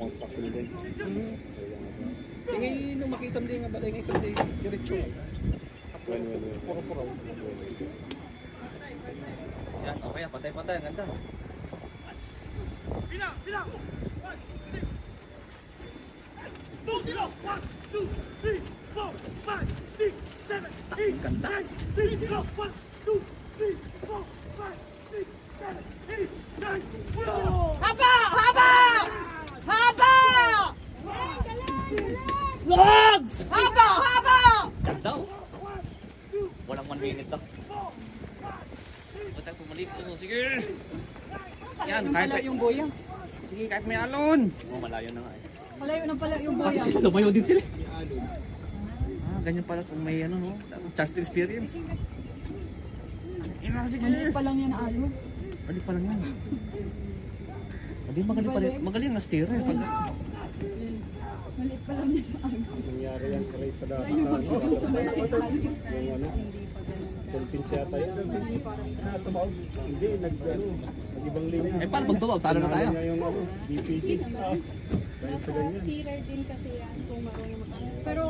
construction din. Tingin nung makita mo din nga balay nga ito din diretso. Well. Puro-puro. Yan, okay, patay-patay, ang ganda. Haba! Haba! Haba! Logs! Haba! Haba! Ganda oh. Walang 1 minute lang. Patay, pumalik ito. Sige. Yan, kahit Yung boya. sige, kahit may alon. Oh, malayo na nga eh. Malayo na pala yung Pati boya. sila, lumayo din sila. Ganyan pala kung may ano, no? Just experience. Maliit pa lang yan alo. Mali pa lang yan. Magaling na steer eh. Maliit pa lang yan alo. Nangyari yan sa race sa dati. Yung ano, Philippines yata yun. Hindi, nag-ibang linya. Eh, paano pag talo na tayo? Yung ano, DPC. Dahil sa ganyan. Steerer din kasi yan kung marunong mag-ano. Pero